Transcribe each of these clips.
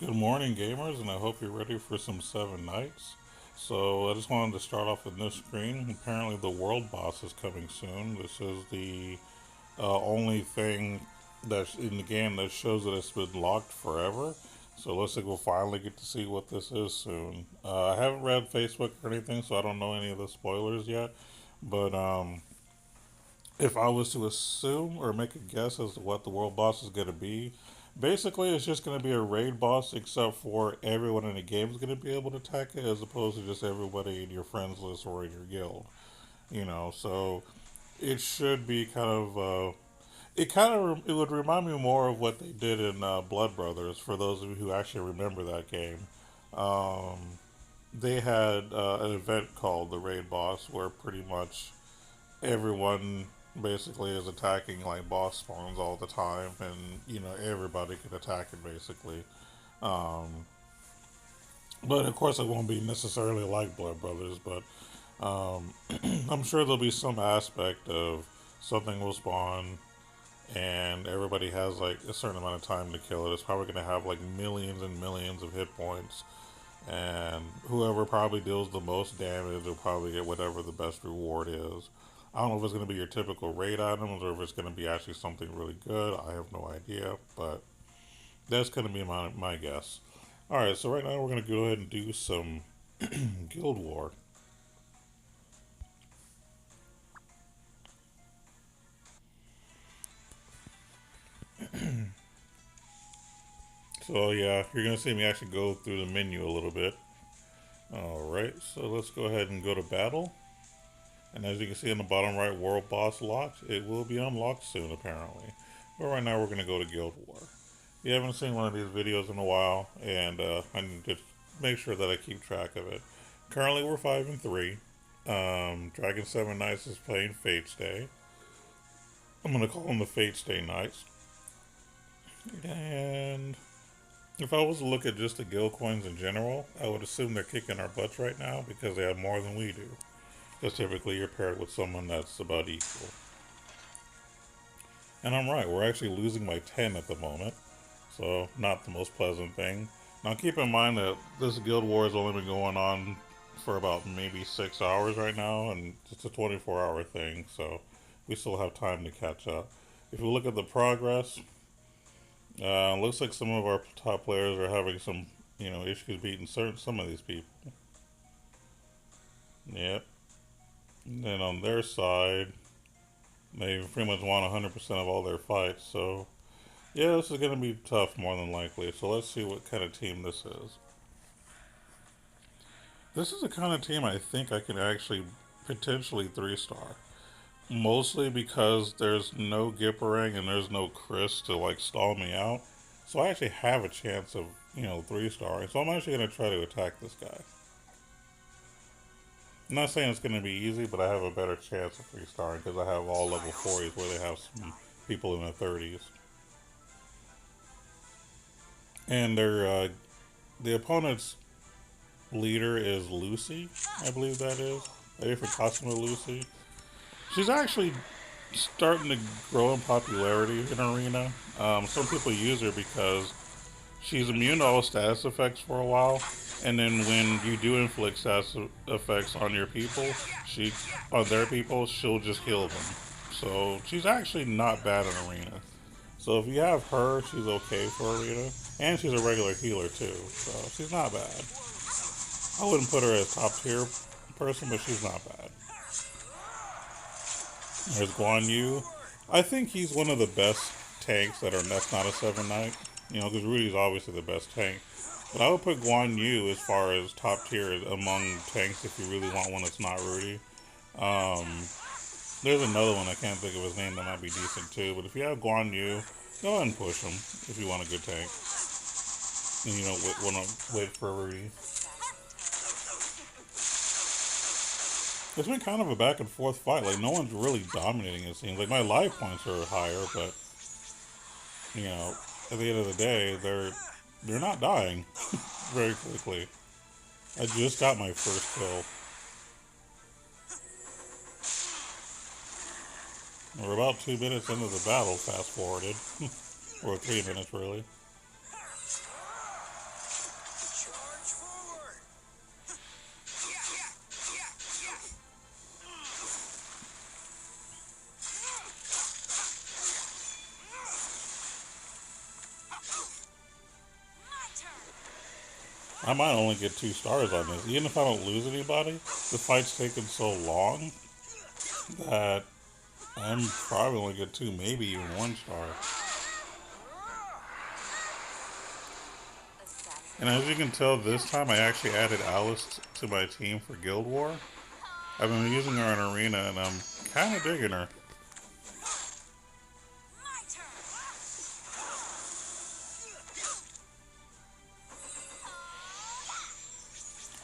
Good morning, gamers, and I hope you're ready for some Seven Nights. So, I just wanted to start off with this screen. Apparently, the world boss is coming soon. This is the only thing that's in the game that shows that it's been locked forever. So, it looks like we'll finally get to see what this is soon. I haven't read Facebook or anything, so I don't know any of the spoilers yet. But if I was to assume or make a guess as to what the world boss is going to be, basically it's just going to be a raid boss, except for everyone in the game is going to be able to attack it, as opposed to just everybody in your friends list or in your guild. So it should be it would remind me more of what they did in Blood Brothers. For those of you who actually remember that game, um, they had an event called the Raid Boss, where pretty much everyone basically is attacking like boss spawns all the time, and everybody can attack it basically. Um, but of course, it won't be necessarily like Blood Brothers, but I'm sure there'll be some aspect of something will spawn and everybody has like a certain amount of time to kill it. It's probably going to have like millions and millions of hit points, and whoever probably deals the most damage will probably get whatever the best reward is. I don't know if it's going to be your typical raid items or if it's going to be actually something really good. I have no idea, but that's going to be my guess. All right, so right now we're going to go ahead and do some Guild War. So yeah, you're going to see me actually go through the menu a little bit. All right, so let's go ahead and go to battle. And as you can see in the bottom right, World Boss locked. It will be unlocked soon, apparently. But right now, we're going to go to Guild War. If you haven't seen one of these videos in a while, and I need to make sure that I keep track of it. Currently, we're 5-3. Dragon 7 Knights is playing Fate's Day. I'm going to call them the Fate's Day Knights. And if I was to look at just the guild coins in general, I would assume they're kicking our butts right now because they have more than we do. Because typically you're paired with someone that's about equal. And I'm right, we're actually losing by 10 at the moment. So, not the most pleasant thing. Now, keep in mind that this Guild War has only been going on for about maybe 6 hours right now, and it's a 24-hour thing, so we still have time to catch up. If we look at the progress, looks like some of our top players are having some, issues beating some of these people. Yep. And then on their side, they pretty much won 100% of all their fights, so yeah, this is going to be tough more than likely. So let's see what kind of team this is. This is the kind of team I think I can actually potentially 3-star. Mostly because there's no Gipperang and there's no Chris to like stall me out. So I actually have a chance of, 3-starring. So I'm actually going to try to attack this guy. I'm not saying it's going to be easy, but I have a better chance of 3-starring because I have all level 40s where they have some people in the 30s. And the opponent's leader is Lucy, I believe that is. A different costume of Lucy. She's actually starting to grow in popularity in Arena. Some people use her because she's immune to all status effects for a while, and then when you do inflict status effects on your people, on their people, she'll just heal them. So she's actually not bad in Arena. So if you have her, she's okay for Arena, and she's a regular healer too. So she's not bad. I wouldn't put her as top tier person, but she's not bad. There's Guan Yu. I think he's one of the best tanks that's not a 7 Knight. Because Rudy's obviously the best tank. But I would put Guan Yu as far as top tier among tanks if you really want one that's not Rudy. Um, there's another one, I can't think of his name, that might be decent too. But if you have Guan Yu, go ahead and push him if you want a good tank. And want to wait for Rudy. It's been kind of a back and forth fight. Like, no one's really dominating, it seems. Like, my life points are higher, but, at the end of the day, they're not dying very quickly. I just got my first kill. We're about 2 minutes into the battle, fast forwarded. Or 3 minutes, really. I might only get 2 stars on this. Even if I don't lose anybody, the fight's taken so long that I'm probably only get 2, maybe even 1 star. And as you can tell, this time I actually added Alice to my team for Guild War. I've been using her in Arena, and I'm kind of digging her.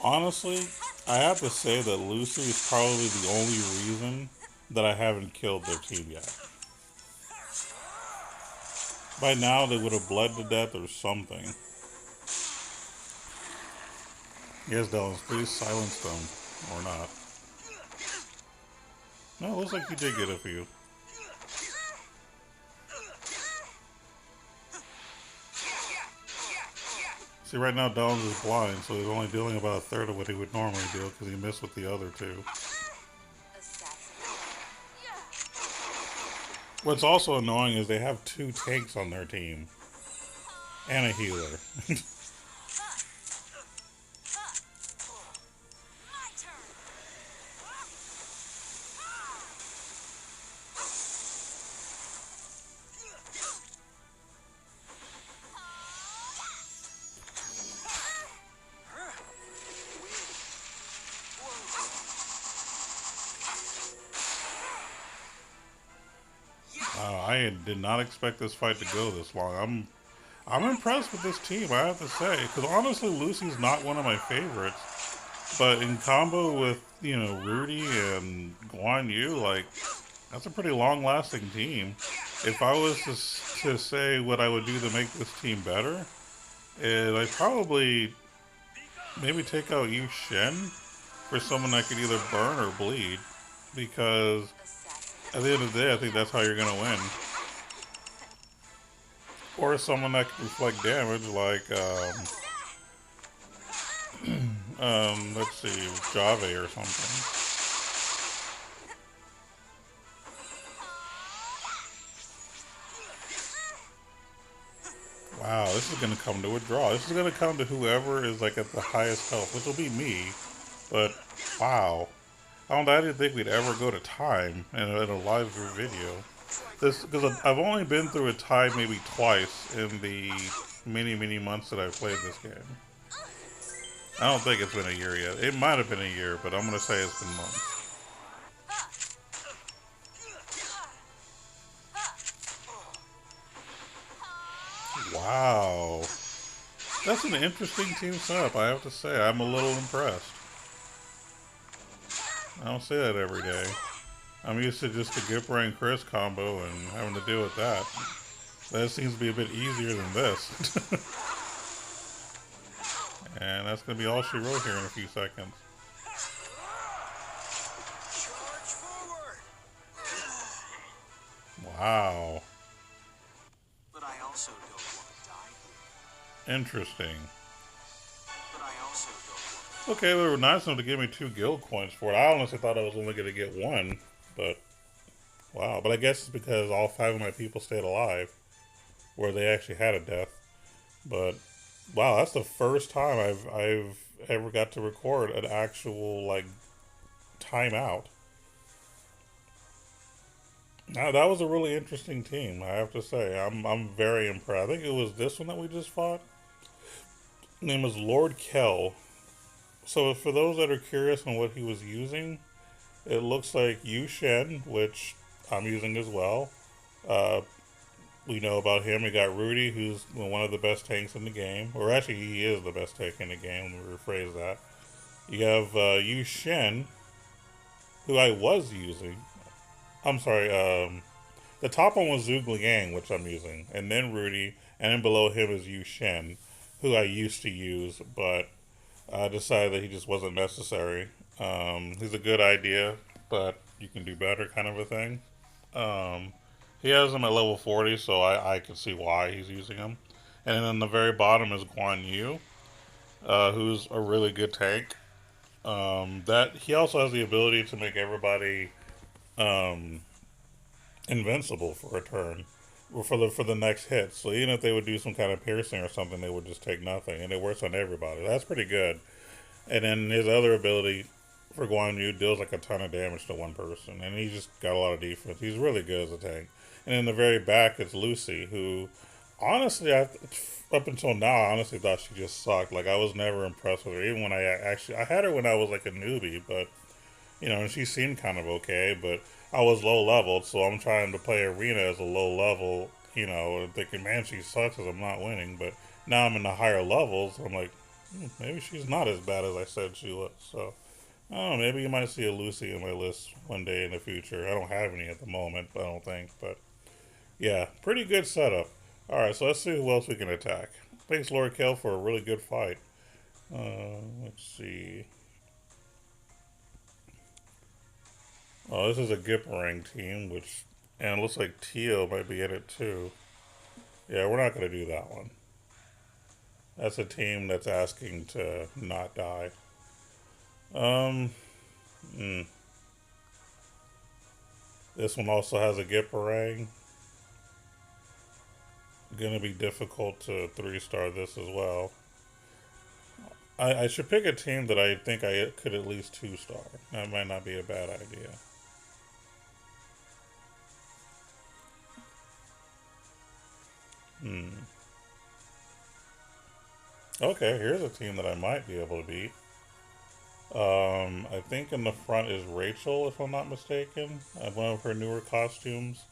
Honestly, I have to say that Lucy is probably the only reason that I haven't killed their team yet. By now, they would have bled to death or something. Yes, Dylan, please silence them. Or not. No, it looks like you did get a few. See, right now Dylan's is blind, so he's only dealing about a third of what he would normally deal because he missed with the other 2. What's also annoying is they have 2 tanks on their team. And a healer. I did not expect this fight to go this long. I'm impressed with this team, I have to say. Because honestly, Lucy's not one of my favorites. But in combo with, Rudy and Guan Yu, like, that's a pretty long-lasting team. If I was to say what I would do to make this team better, I'd probably maybe take out Yu Shen for someone that could either burn or bleed. Because at the end of the day, I think that's how you're going to win. Or someone that can reflect damage, like, let's see, Jave or something. Wow, this is going to come to a draw. This is going to come to whoever is, like, at the highest health, which will be me. But, wow. I didn't think we'd ever go to time in a live video. Because I've only been through a tie maybe twice in the many months that I've played this game. I don't think it's been a year yet. It might have been a year, but I'm going to say it's been months. Wow. That's an interesting team setup, I have to say. I'm a little impressed. I don't say that every day. I'm used to just the Gipper and Chris combo and having to deal with that. That seems to be a bit easier than this. And that's going to be all she wrote here in a few seconds. Wow. But I also don't want to die. Interesting. But I also don't want Okay, they were nice enough to give me 2 guild coins for it. I honestly thought I was only going to get 1, but wow. But I guess it's because all 5 of my people stayed alive, where they actually had a death. But wow, that's the first time I've ever got to record an actual like timeout. Now that was a really interesting team, I have to say. I'm very impressed. I think it was this one that we just fought. His name was Lord Kell. So for those that are curious on what he was using, it looks like Yu Shen, which I'm using as well. We know about him. We got Rudy, who's one of the best tanks in the game. Or actually, he is the best tank in the game. Let me rephrase that. You have Yu Shen, who I was using. I'm sorry. The top one was Zhuge Liang, which I'm using. And then Rudy. And then below him is Yu Shen, who I used to use. But I decided that he just wasn't necessary. He's a good idea, but you can do better kind of a thing. He has him at level 40, so I can see why he's using him. And then on the very bottom is Guan Yu, who's a really good tank. That he also has the ability to make everybody invincible for a turn, for the next hit. So even if they would do some kind of piercing or something, they would just take nothing, and it works on everybody. That's pretty good. And then his other ability for Guan Yu deals like a ton of damage to one person, and he's just got a lot of defense. He's really good as a tank. And in the very back, it's Lucy, who honestly, up until now, I honestly thought she just sucked. Like I was never impressed with her, even when I had her when I was like a newbie, but and she seemed kind of okay, but I was low leveled, so I'm trying to play arena as a low level, and thinking, man, she sucks because I'm not winning. But now I'm in the higher levels, I'm like, maybe she's not as bad as I said she was. So I don't know, maybe you might see a Lucy in my list one day in the future. I don't have any at the moment, I don't think, but yeah, pretty good setup. All right, so let's see who else we can attack. Thanks, Lord Kell, for a really good fight. Let's see. Oh, this is a Gipperang team, and it looks like Tio might be in it too. Yeah, we're not going to do that one. That's a team that's asking to not die. Um, mm. This one also has a Gipperang. Gonna be difficult to 3-star this as well. I should pick a team that I think I could at least 2-star. That might not be a bad idea. Hmm. Okay, here's a team that I might be able to beat. I think in the front is Rachel, if I'm not mistaken. One of her newer costumes.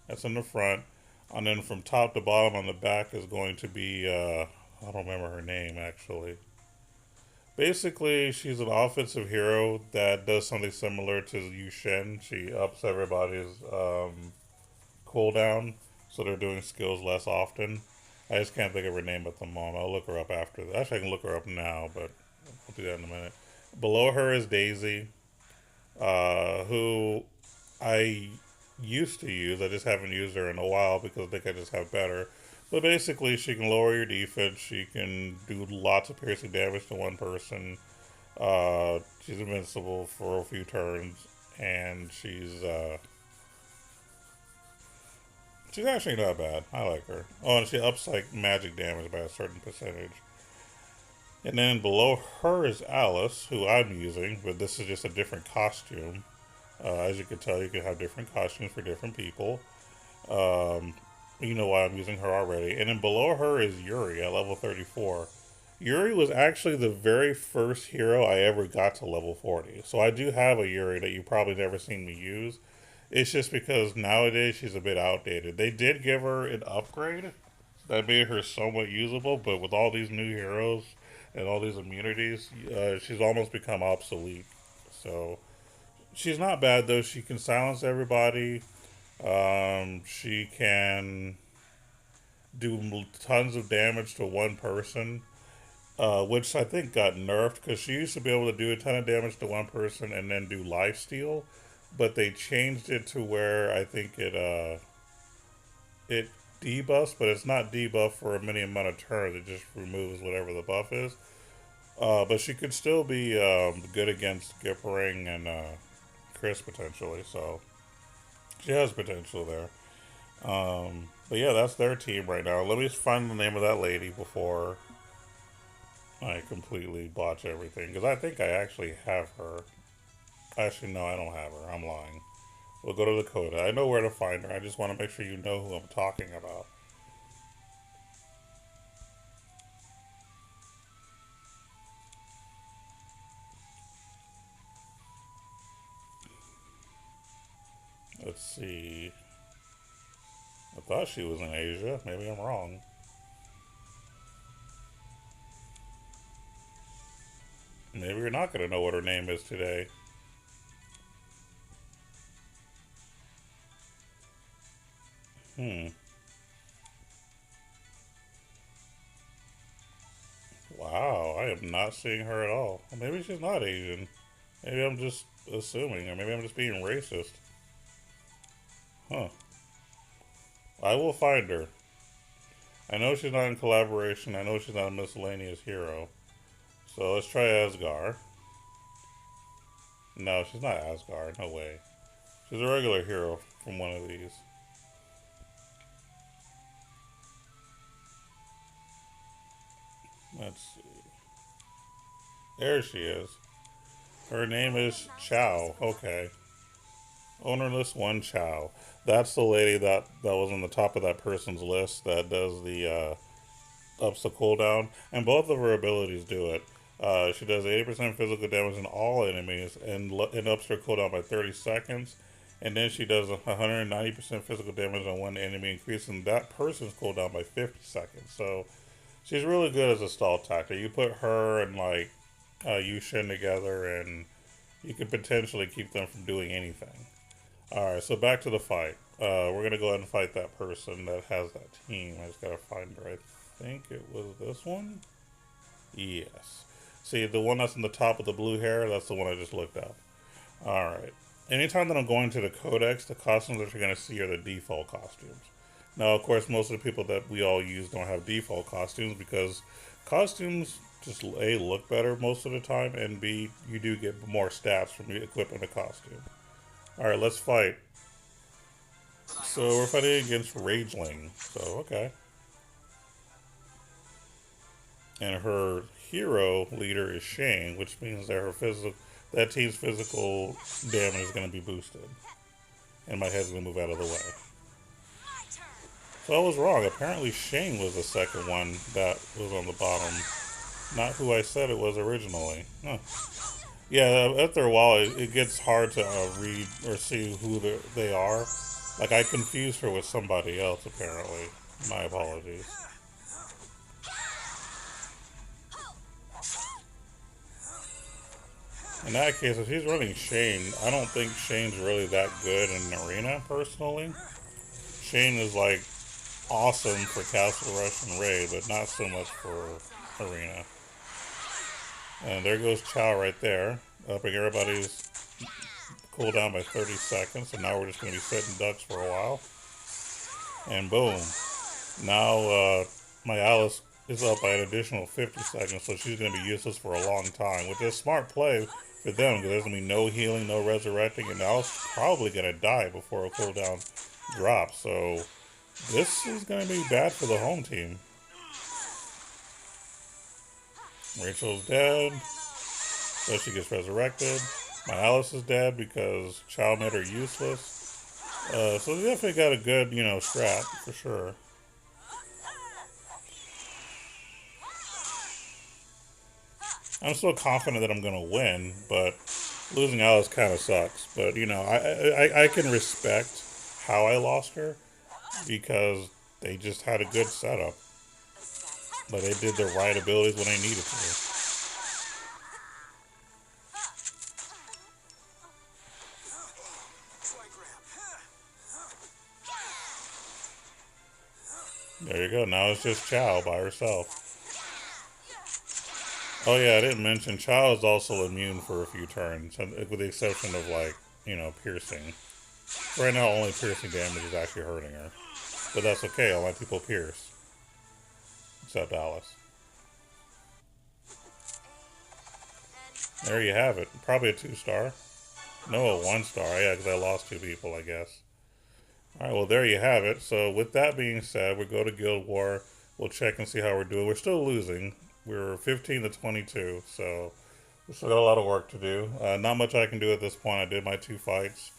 That's in the front. And then from top to bottom on the back is going to be, I don't remember her name actually. Basically, she's an offensive hero that does something similar to Yu Shen. She ups everybody's cooldown, so they're doing skills less often. I just can't think of her name at the moment. I'll look her up after that. Actually, I can look her up now, but I'll do that in a minute. Below her is Daisy, who I used to use. I just haven't used her in a while because I think I just have better. But basically, she can lower your defense. She can do lots of piercing damage to one person. She's invincible for a few turns, and she's actually not bad. I like her. Oh, and she ups like magic damage by a certain percentage. And then below her is Alice, who I'm using, but this is just a different costume. As you can tell, you can have different costumes for different people. Um, you know why I'm using her already. And then below her is Yuri at level 34. Yuri was actually the very first hero I ever got to level 40. So I do have a Yuri that you've probably never seen me use. It's just because nowadays she's a bit outdated. They did give her an upgrade that made her somewhat usable, but with all these new heroes and all these immunities, she's almost become obsolete. So she's not bad though. She can silence everybody. She can do tons of damage to one person, which I think got nerfed because she used to be able to do a ton of damage to one person and then do life steal, but they changed it to where I think it debuffs, but it's not debuff for a mini amount of turns. It just removes whatever the buff is. But she could still be good against Gipperang and Chris potentially. So she has potential there. But yeah, that's their team right now. Let me just find the name of that lady before I completely botch everything. Because I think I actually have her. Actually, no, I don't have her. I'm lying. We'll go to the coda. I know where to find her. I just want to make sure you know who I'm talking about. Let's see. I thought she was in Asia. Maybe I'm wrong. Maybe you're not going to know what her name is today. Hmm. Wow, I am not seeing her at all. Maybe she's not Asian. Maybe I'm just assuming, or maybe I'm just being racist. Huh. I will find her. I know she's not in collaboration. I know she's not a miscellaneous hero. So let's try Asgar. No, she's not Asgar. No way. She's a regular hero from one of these. Let's see. There she is. Her name is Chow. Okay. Ownerless one Chow. That's the lady that was on the top of that person's list that does the ups the cooldown, and both of her abilities do it. She does 80% physical damage on all enemies and ups her cooldown by 30 seconds. And then she does 190% physical damage on one enemy, increasing that person's cooldown by 50 seconds. So she's really good as a stall tactic. You put her and like Yu Shin together, and you could potentially keep them from doing anything. Alright, so back to the fight. We're going to go ahead and fight that person that has that team. I just got to find her. I think it was this one? Yes. See, the one that's on the top with the blue hair, that's the one I just looked up. Alright. Anytime that I'm going to the codex, the costumes that you're going to see are the default costumes. Now, of course, most of the people that we all use don't have default costumes because costumes just A, look better most of the time, and B, you do get more stats from equipping a costume. Alright, let's fight. So we're fighting against Rageling. So, okay. And her hero leader is Shane, which means that that team's physical damage is going to be boosted. And my head's going to move out of the way. So I was wrong. Apparently Shane was the second one that was on the bottom. Not who I said it was originally. Huh. Yeah, after a while it gets hard to read or see who they are. Like, I confused her with somebody else, apparently. My apologies. In that case, if he's running Shane, I don't think Shane's really that good in an arena, personally. Shane is, like, awesome for Castle Rush and Raid, but not so much for arena. And there goes Chow right there, upping everybody's cooldown by 30 seconds. So now we're just going to be sitting ducks for a while. And boom. Now my Alice is up by an additional 50 seconds, so she's going to be useless for a long time, which is a smart play for them, because there's going to be no healing, no resurrecting, and Alice is probably going to die before her cooldown drops. So this is going to be bad for the home team. Rachel's dead, so she gets resurrected. My Alice is dead because Chow made her useless. So they definitely got a good, strat, for sure. I'm still confident that I'm going to win, but losing Alice kind of sucks. But, I can respect how I lost her because they just had a good setup. But they did the right abilities when they needed to. There you go. Now it's just Chow by herself. Oh yeah, I didn't mention Chow is also immune for a few turns, with the exception of, piercing. Right now, only piercing damage is actually hurting her. But that's okay, I'll let people pierce. Except Alice. There you have it. Probably a 2-star. No, a 1-star. Yeah, because I lost 2 people, I guess. Alright, well, there you have it. So, with that being said, we go to Guild War. We'll check and see how we're doing. We're still losing. We're 15 to 22, so we still got a lot of work to do. Not much I can do at this point. I did my 2 fights,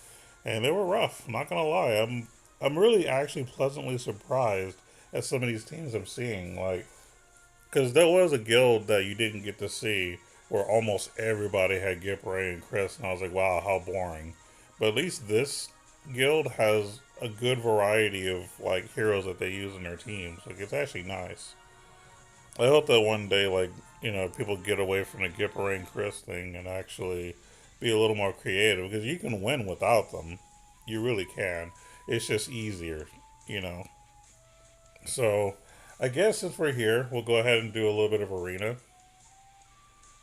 and they were rough. I'm not gonna lie. I'm really actually pleasantly surprised at some of these teams I'm seeing. Because there was a guild that you didn't get to see where almost everybody had Gip, Ray, and Chris, and I was like, wow, how boring. But at least this guild has a good variety of heroes that they use in their teams. It's actually nice. I hope that one day, people get away from the Gip, Ray, and Chris thing and actually be a little more creative, because you can win without them. You really can. It's just easier, So, I guess since we're here, we'll go ahead and do a little bit of arena.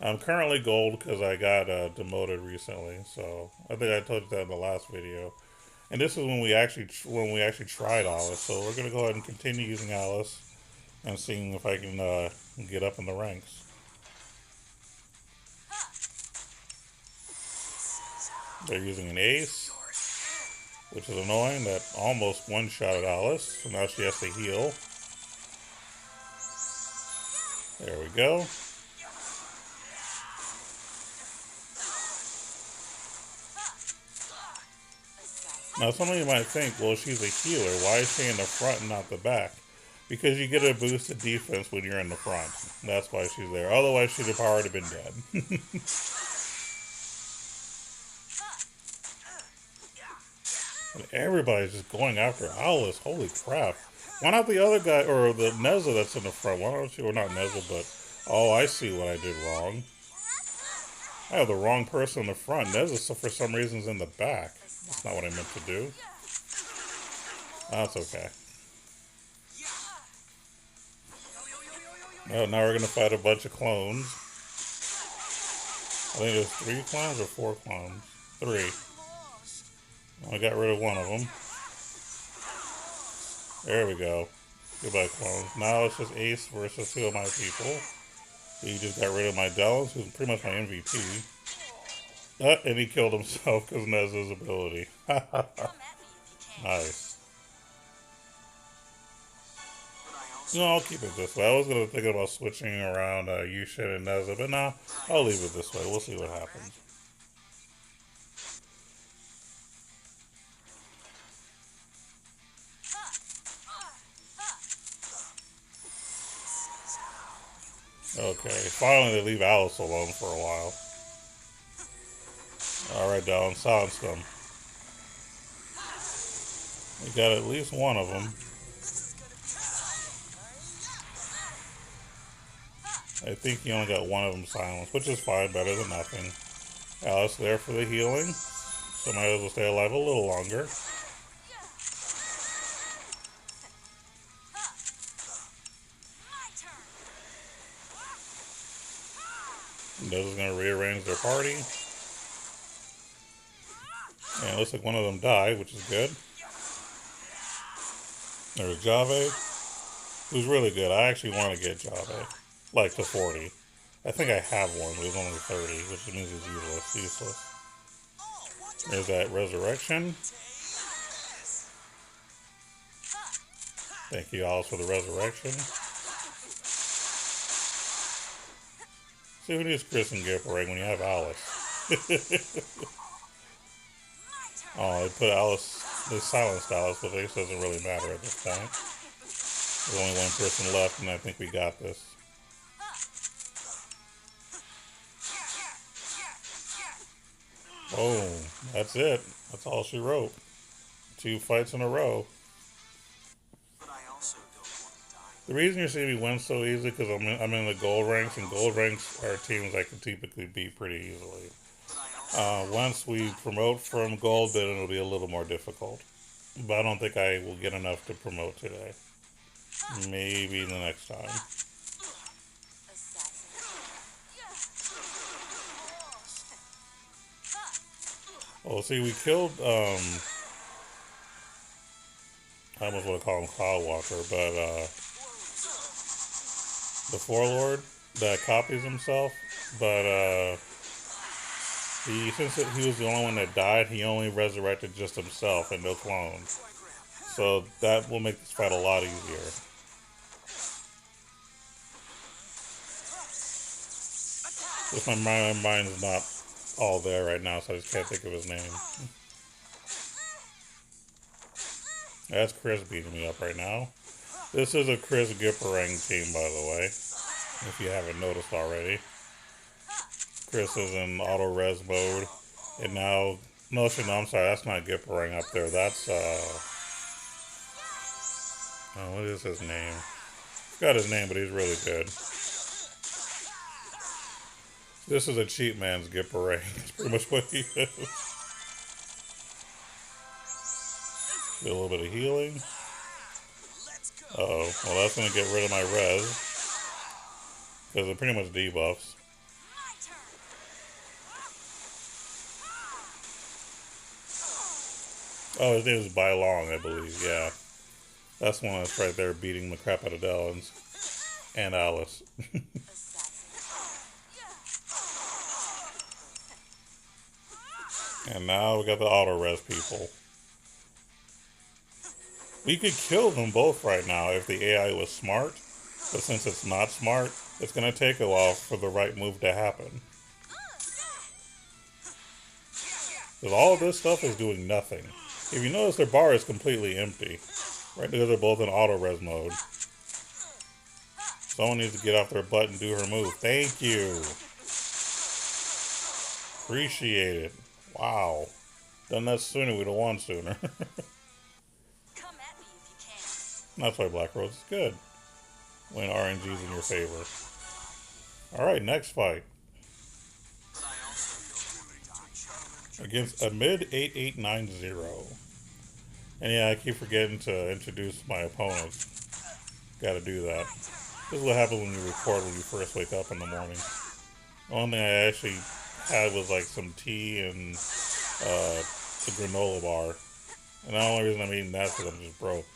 I'm currently gold because I got demoted recently, so I think I told you that in the last video. And this is when we actually tried Alice, so we're gonna go ahead and continue using Alice and seeing if I can get up in the ranks. They're using an ace, which is annoying. That almost one-shotted Alice, so now she has to heal. There we go. Now, some of you might think, well, she's a healer. Why is she in the front and not the back? Because you get a boost of defense when you're in the front. That's why she's there. Otherwise, she'd have already been dead. And everybody's just going after Alice. Holy crap. Why not the other guy, or the Nezza that's in the front? Why don't you, or not Nezza, but... Oh, I see what I did wrong. I have the wrong person in the front. Nezza, for some reason, is in the back. That's not what I meant to do. That's okay. Oh, now we're going to fight a bunch of clones. I think there's 3 clones or 4 clones. 3. I got rid of one of them. There we go. Goodbye, clones. Now it's just Ace versus 2 of my people. He just got rid of my Dallas, who's pretty much my MVP. And he killed himself because Nezza's ability. Nice. No, I'll keep it this way. I was going to think about switching around Yushin and Nezza, but no, I'll leave it this way. We'll see what happens. Okay, finally they leave Alice alone for a while. Alright, Dallin, silence them. We got at least one of them. I think he only got one of them silenced, which is fine, better than nothing. Alice there for the healing, so might as well stay alive a little longer. This is going to rearrange their party. And it looks like one of them died, which is good. There's Jave, who's really good. I actually want to get Jave, like to 40. I think I have one, but he's only 30, which means he's useless. There's that Resurrection. Thank you, Alice, for the Resurrection. See, who needs Chris and Gipperang when you have Alice? Oh, they put Alice, they silenced Alice, but this doesn't really matter at this point. There's only one person left, and I think we got this. Oh, that's it. That's all she wrote. 2 fights in a row. The reason you're seeing me win so easily because I'm in the gold ranks, and gold ranks are teams I can typically beat pretty easily. Once we promote from gold, then it'll be a little more difficult. But I don't think I will get enough to promote today. Maybe the next time. Well, see, we killed, I almost want to call him Cloudwalker, but, the Forlord that copies himself, but, since he was the only one that died, he only resurrected just himself and no clones. So that will make this fight a lot easier. Just my mind is not all there right now, so I just can't think of his name. That's Chris beating me up right now. This is a Chris Gipperang team, by the way, if you haven't noticed already. Chris is in auto res mode, and now, no, I'm sorry, that's not Gipperang up there. That's oh, what is his name? I forgot his name, but he's really good. This is a cheap man's Gipperang. That's pretty much what he is. Get a little bit of healing. Uh-oh. Well, that's going to get rid of my res. Because it pretty much debuffs. Oh, his name is Bai Long, I believe. Yeah. That's the one that's right there beating the crap out of Dellins. And Alice. And now we got the auto res people. We could kill them both right now if the AI was smart. But since it's not smart, it's going to take a while for the right move to happen. Because all of this stuff is doing nothing. If you notice, their bar is completely empty. Right, because they're both in auto res mode. Someone needs to get off their butt and do her move. Thank you. Appreciate it. Wow. Done that sooner, we'd have won sooner. Come at me if you can. That's why Black Rose is good. When RNG's in your favor. Alright, next fight. But I also don't want to die. Against a mid 8890. And yeah, I keep forgetting to introduce my opponents. Gotta do that. This is what happens when you record when you first wake up in the morning. The only thing I actually had was like some tea and a granola bar. And the only reason I'm eating that is because I'm just broke.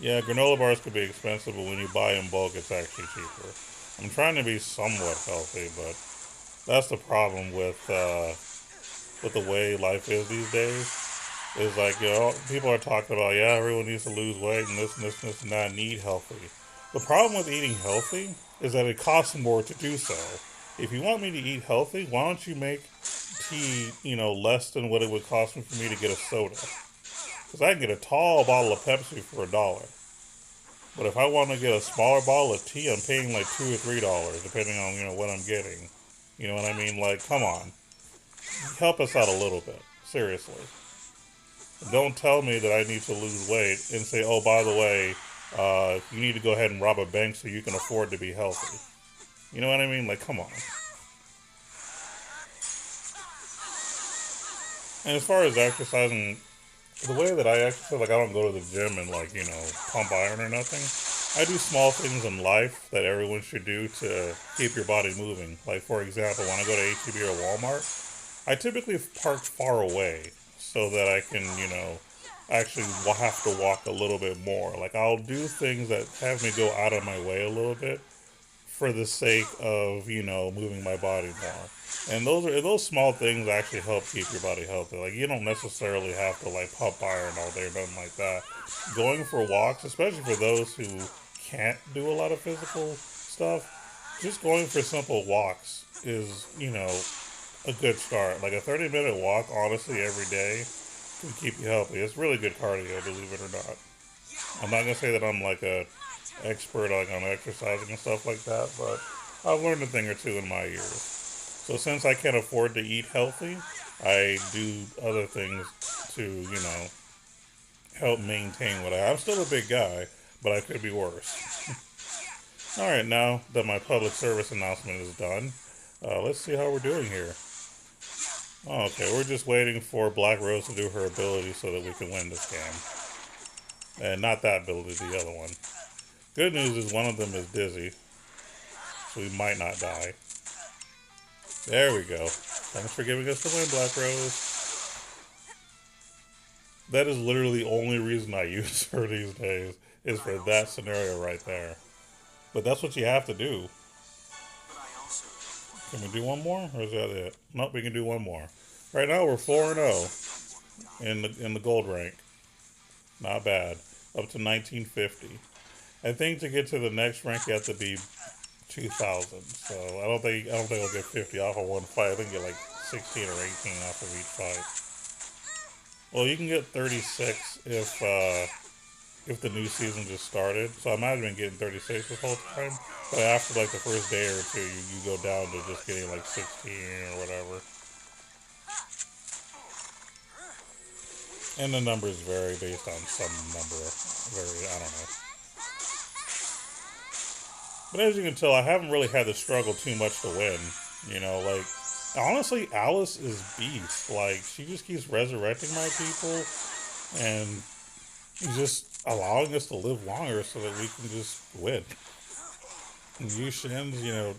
Yeah, granola bars could be expensive, but when you buy in bulk, it's actually cheaper. I'm trying to be somewhat healthy, but that's the problem with the way life is these days. Is like, you know, people are talking about, yeah, everyone needs to lose weight and this and this and this and that, and eat healthy. The problem with eating healthy is that it costs more to do so. If you want me to eat healthy, why don't you make tea, you know, less than what it would cost me for me to get a soda? Because I can get a tall bottle of Pepsi for $1. But if I want to get a smaller bottle of tea, I'm paying like $2 or $3, depending on, you know, what I'm getting. You know what I mean? Like, come on. Help us out a little bit. Seriously. Don't tell me that I need to lose weight and say, oh, by the way, you need to go ahead and rob a bank so you can afford to be healthy. You know what I mean? Like, come on. And as far as exercising, the way that I exercise, like, I don't go to the gym and, like, you know, pump iron or nothing. I do small things in life that everyone should do to keep your body moving. Like, for example, when I go to HEB or Walmart, I typically park far away so that I can, you know, actually have to walk a little bit more. Like, I'll do things that have me go out of my way a little bit for the sake of, you know, moving my body more. And those small things actually help keep your body healthy. Like, you don't necessarily have to like pump iron all day or nothing like that. Going for walks, especially for those who can't do a lot of physical stuff, just going for simple walks is, you know, a good start. Like a 30-minute walk, honestly, every day can keep you healthy. It's really good cardio, believe it or not. I'm not gonna say that I'm like a expert like on exercising and stuff like that, but I've learned a thing or two in my years. So since I can't afford to eat healthy, I do other things to, you know, help maintain what I'm still a big guy, but I could be worse. All right, now that my public service announcement is done, let's see how we're doing here. Oh, okay, we're just waiting for Black Rose to do her ability so that we can win this game. And not that ability, the other one. Good news is one of them is dizzy, so we might not die. There we go. Thanks for giving us the win, Black Rose. That is literally the only reason I use her these days, is for that scenario right there. But that's what you have to do. But I also don't want Can we do one more, or is that it? Nope, we can do one more. Right now we're 4-0 in the gold rank. Not bad. Up to 1950. I think to get to the next rank you have to be 2000. So I don't think I'll get 50 off of one fight. I think you get like 16 or 18 off of each fight. Well, you can get 36 if the new season just started. So I might have been getting 36 this whole time. But after like the first day or two, you go down to just getting like 16 or whatever. And the numbers vary based on some number. I don't know. But as you can tell, I haven't really had to struggle too much to win. You know, like, honestly, Alice is beast. Like, she just keeps resurrecting my people and just allowing us to live longer so that we can just win. And Yu Shin's, you know,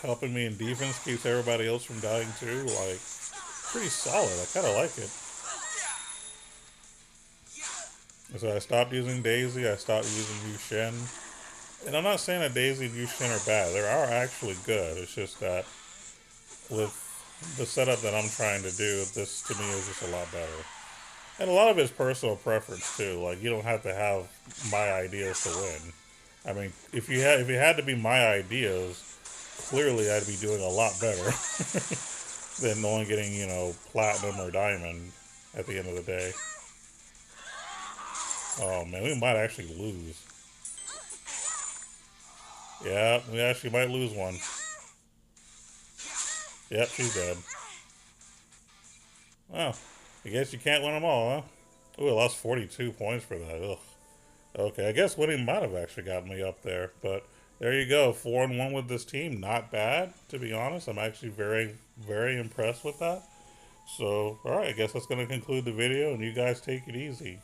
helping me in defense, keeps everybody else from dying too. Like, pretty solid. I kind of like it. So I stopped using Daisy, I stopped using Yu Shin. And I'm not saying that Daisy and Yu Shin are bad. They are actually good. It's just that with the setup that I'm trying to do, this to me is just a lot better. And a lot of it's personal preference too. Like you don't have to have my ideas to win. I mean, if it had to be my ideas, clearly I'd be doing a lot better than only getting, platinum or diamond at the end of the day. Oh man, we might actually lose. Yeah, we actually might lose one. Yep, she's dead. Well, I guess you can't win them all, huh? Ooh, I lost 42 points for that. Ugh. Okay, I guess winning might have actually got me up there, but there you go, 4-1 with this team. Not bad, to be honest. I'm actually very, very impressed with that. So, all right, I guess that's going to conclude the video, and you guys take it easy.